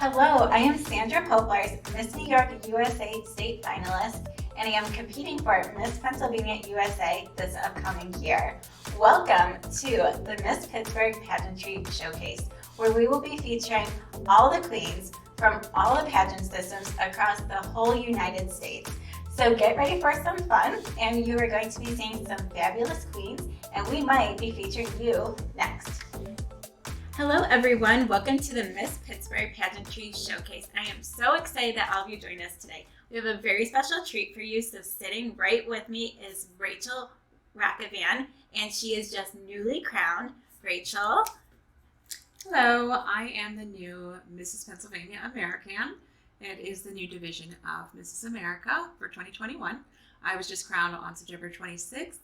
Hello, I am Sandra Poplars, Miss New York USA State Finalist, and I am competing for Miss Pennsylvania USA this upcoming year. Welcome to the Miss Pittsburgh Pageantry Showcase, where we will be featuring all the queens from all the pageant systems across the whole United States. So get ready for some fun, and you are going to be seeing some fabulous queens, and we might be featuring you next. Hello everyone, welcome to the Miss Pittsburgh Pageantry Showcase. I am so excited that all of you joined us today. We have a very special treat for you, so sitting right with me is Rakovan, and she is just newly crowned. Rachel. Hello, I am the new Mrs. Pennsylvania American. It is the new division of Mrs. America for 2021. I was just crowned on September 26th.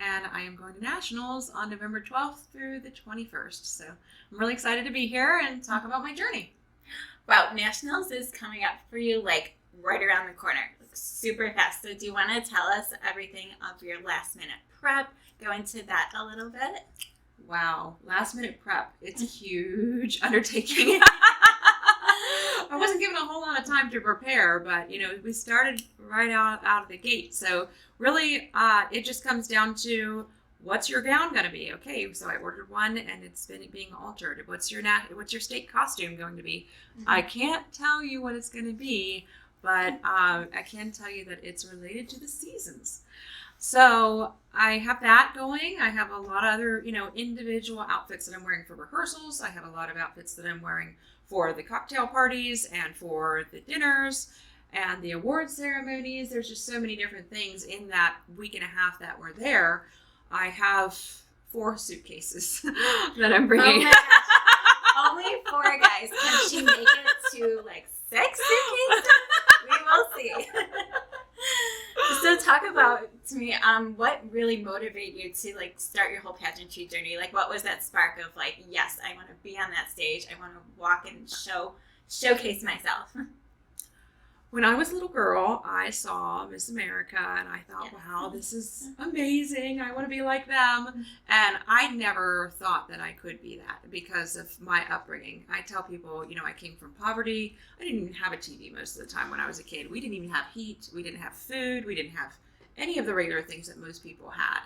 And I am going to Nationals on November 12th through the 21st. So I'm really excited to be here and talk about my journey. Wow, Nationals is coming up for you like right around the corner, super fast. So do you want to tell us everything of your last minute prep? Go into that a little bit. Wow, last minute prep. It's a huge undertaking. I wasn't given a whole lot of time to prepare, but we started right out of the gate. So really, it just comes down to what's your gown going to be? Okay, so I ordered one and it's been being altered. What's your state costume going to be? Mm-hmm. I can't tell you what it's going to be, but I can tell you that it's related to the seasons. So I have that going. I have a lot of other, individual outfits that I'm wearing for rehearsals. I have a lot of outfits that I'm wearing for the cocktail parties and for the dinners and the award ceremonies. There's just so many different things in that week and a half that we're there. I have 4 suitcases that I'm bringing. Oh my gosh. Only 4 guys. Can she make it to like 6 suitcases? We will see. So talk about to me, what really motivated you to like start your whole pageantry journey? Like, what was that spark of like, yes, I want to be on that stage. I want to walk and showcase myself. When I was a little girl, I saw Miss America and I thought, yes, wow, this is amazing. I want to be like them. And I never thought that I could be that because of my upbringing. I tell people, I came from poverty. I didn't even have a TV most of the time when I was a kid. We didn't even have heat. We didn't have food. We didn't have any of the regular things that most people had.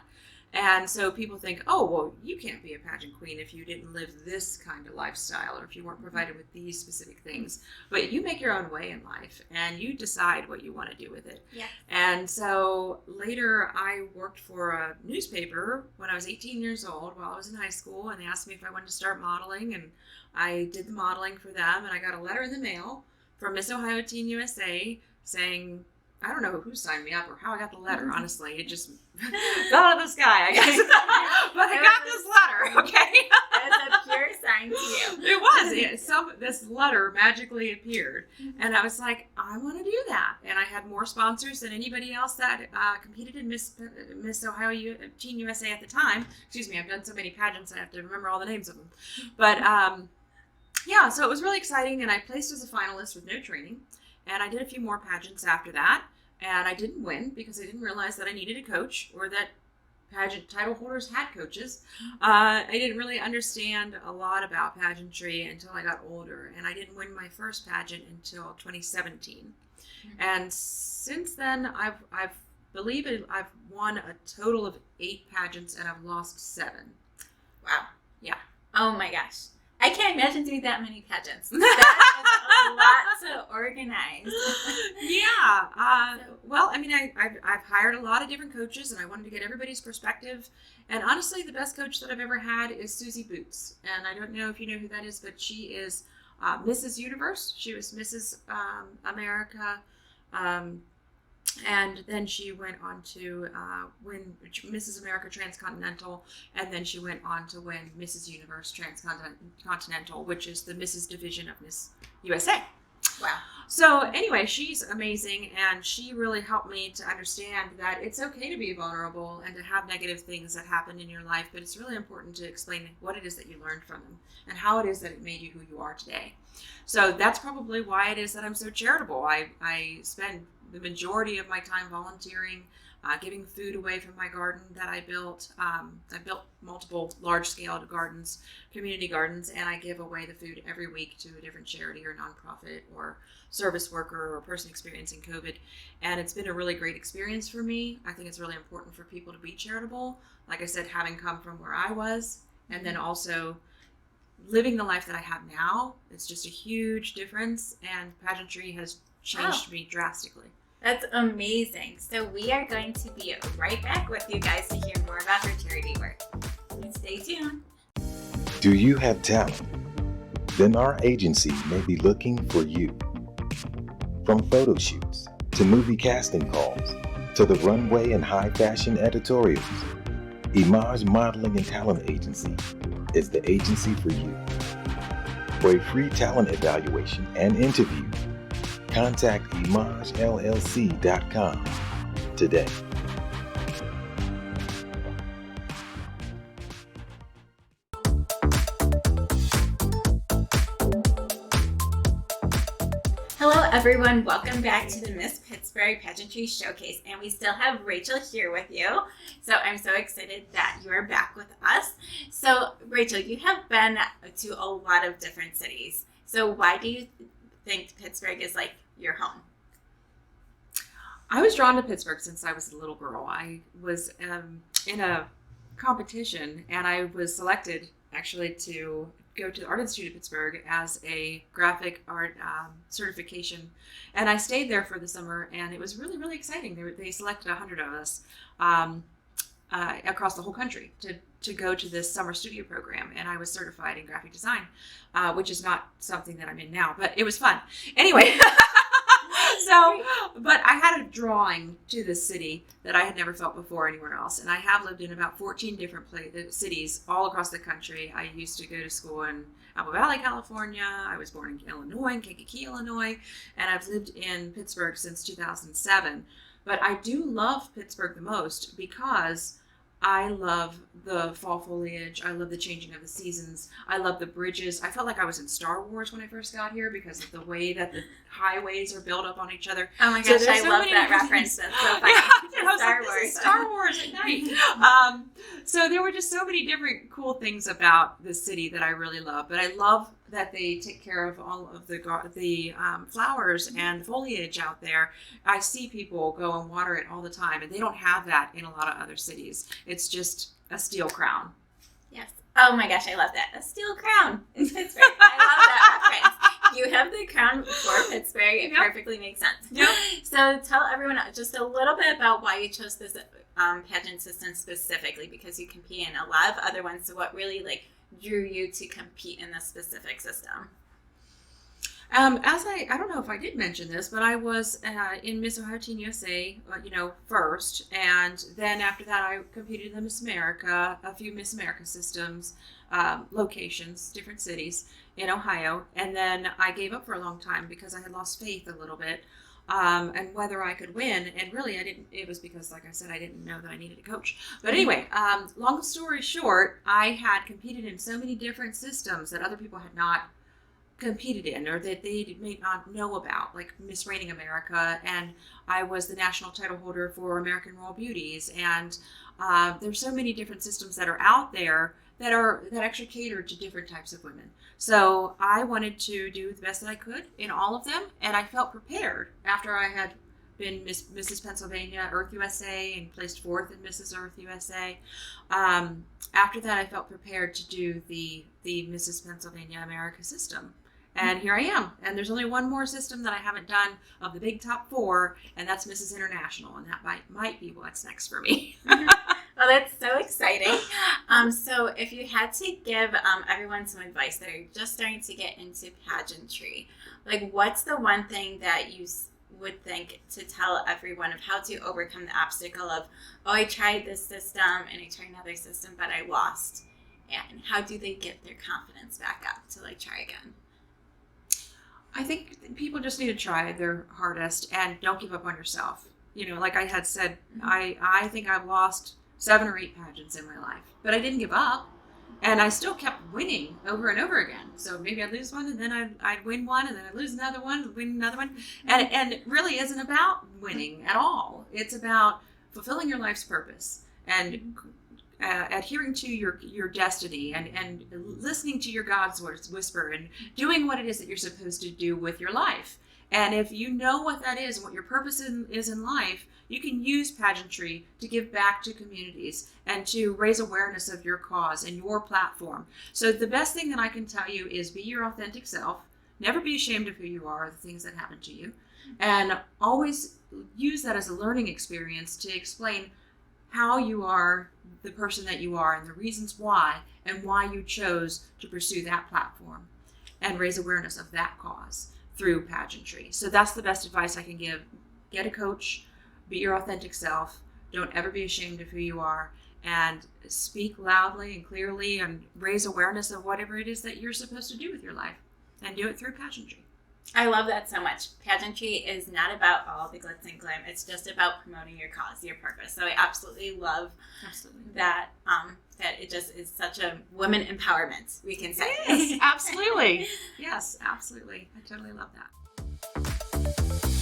And so people think, oh, well, you can't be a pageant queen if you didn't live this kind of lifestyle or if you weren't provided with these specific things. But you make your own way in life and you decide what you want to do with it. Yeah. And so later I worked for a newspaper when I was 18 years old while I was in high school, and they asked me if I wanted to start modeling, and I did the modeling for them, and I got a letter in the mail from Miss Ohio Teen USA saying, I don't know who signed me up or how I got the letter, honestly. It just fell out of the sky, I guess. But I got this letter, okay? It was a pure sign to you. It was. This letter magically appeared. And I was like, I want to do that. And I had more sponsors than anybody else that competed in Miss Ohio Teen USA at the time. Excuse me, I've done so many pageants, I have to remember all the names of them. But yeah, so it was really exciting. And I placed as a finalist with no training. And I did a few more pageants after that, and I didn't win because I didn't realize that I needed a coach or that pageant title holders had coaches. I didn't really understand a lot about pageantry until I got older, and I didn't win my first pageant until 2017. And since then, I've won a total of 8 pageants, and I've lost 7. Wow. Yeah. Oh my gosh. I can't imagine doing that many pageants. That is a lot to organize. Yeah. Well, I mean, I've hired a lot of different coaches, and I wanted to get everybody's perspective. And honestly, the best coach that I've ever had is Susie Boots. And I don't know if you know who that is, but she is Mrs. Universe. She was Mrs. America. And then she went on to win Mrs. America Transcontinental, and then she went on to win Mrs. Universe Transcontinental, which is the Mrs. division of Miss USA. Wow. So anyway, she's amazing, and she really helped me to understand that it's okay to be vulnerable and to have negative things that happen in your life, but it's really important to explain what it is that you learned from them and how it is that it made you who you are today. So that's probably why it is that I'm so charitable. I spend the majority of my time volunteering giving food away from my garden that I built. I built multiple large-scale gardens, community gardens, and I give away the food every week to a different charity or nonprofit or service worker or person experiencing COVID. And it's been a really great experience for me. I think it's really important for people to be charitable. Like I said, having come from where I was, and then also living the life that I have now, it's just a huge difference, and pageantry has changed me drastically. That's amazing. So we are going to be right back with you guys to hear more about her charity work. Stay tuned. Do you have talent? Then our agency may be looking for you. From photo shoots to movie casting calls to the runway and high fashion editorials, Image Modeling and Talent Agency is the agency for you. For a free talent evaluation and interview, contact imagellc.com today. Hello everyone, welcome back to the Miss Pittsburgh Pageantry Showcase, and we still have Rachel here with you. So I'm so excited that you are back with us. So Rachel, you have been to a lot of different cities. So why do you think Pittsburgh is like your home? I was drawn to Pittsburgh since I was a little girl. I was in a competition, and I was selected actually to go to the Art Institute of Pittsburgh as a graphic art certification. And I stayed there for the summer, and it was really, really exciting. They selected 100 of us across the whole country to go to this summer studio program. And I was certified in graphic design, which is not something that I'm in now, but it was fun. Anyway. But I had a drawing to this city that I had never felt before anywhere else. And I have lived in about 14 different cities all across the country. I used to go to school in Apple Valley, California. I was born in Illinois, in Kankakee, Illinois. And I've lived in Pittsburgh since 2007. But I do love Pittsburgh the most because I love the fall foliage. I love the changing of the seasons. I love the bridges. I felt like I was in Star Wars when I first got here because of the way that the highways are built up on each other. Oh my gosh, I love that reference. That's so funny. Star Wars. Star Wars at night. So there were just so many different cool things about the city that I really love. But I love that they take care of all of the flowers and foliage out there. I see people go and water it all the time, and they don't have that in a lot of other cities. It's just a steel crown. Yes. Oh my gosh, I love that. A steel crown in Pittsburgh. I love that reference. You have the crown for Pittsburgh. It perfectly makes sense. Yep. So tell everyone just a little bit about why you chose this pageant system specifically, because you compete in a lot of other ones. So what really drew you to compete in this specific system? I don't know if I did mention this, but I was in Miss Ohio Teen USA, first, and then after that I competed in the Miss America, a few Miss America systems, locations, different cities in Ohio, and then I gave up for a long time because I had lost faith a little bit, and whether I could win, and really I didn't. It was because, like I said, I didn't know that I needed a coach. But anyway, long story short, I had competed in so many different systems that other people had not competed in or that they may not know about, like Miss Reigning America, and I was the national title holder for American Royal Beauties, and there's so many different systems that are out there that actually cater to different types of women. So I wanted to do the best that I could in all of them, and I felt prepared after I had been Mrs. Pennsylvania, Earth USA, and placed 4th in Mrs. Earth USA. After that, I felt prepared to do the Mrs. Pennsylvania America system. And here I am. And there's only one more system that I haven't done of the big top 4, and that's Mrs. International. And that might be what's next for me. Well, that's so exciting. So if you had to give everyone some advice that are just starting to get into pageantry, what's the one thing that you would think to tell everyone of how to overcome the obstacle of, I tried this system and I tried another system, but I lost. And how do they get their confidence back up to try again? I think people just need to try their hardest and don't give up on yourself. Like I had said, I think I've lost 7 or 8 pageants in my life, but I didn't give up, and I still kept winning over and over again. So maybe I'd lose one, and then I'd win one, and then I'd lose another one, win another one, and it really isn't about winning at all. It's about fulfilling your life's purpose and adhering to your destiny and listening to your God's whisper and doing what it is that you're supposed to do with your life. And if you know what that is and what your purpose is in life, you can use pageantry to give back to communities and to raise awareness of your cause and your platform. So the best thing that I can tell you is be your authentic self. Never be ashamed of who you are or the things that happen to you. And always use that as a learning experience to explain how you are the person that you are and the reasons why and why you chose to pursue that platform and raise awareness of that cause through pageantry. So that's the best advice I can give. Get a coach, be your authentic self, don't ever be ashamed of who you are, and speak loudly and clearly and raise awareness of whatever it is that you're supposed to do with your life, and do it through pageantry. I love that so much. Pageantry is not about all the glitz and glam. It's just about promoting your cause, your purpose. So I absolutely love that. That it just is such a women empowerment, we can say. Yes, absolutely. Yes, absolutely. I totally love that.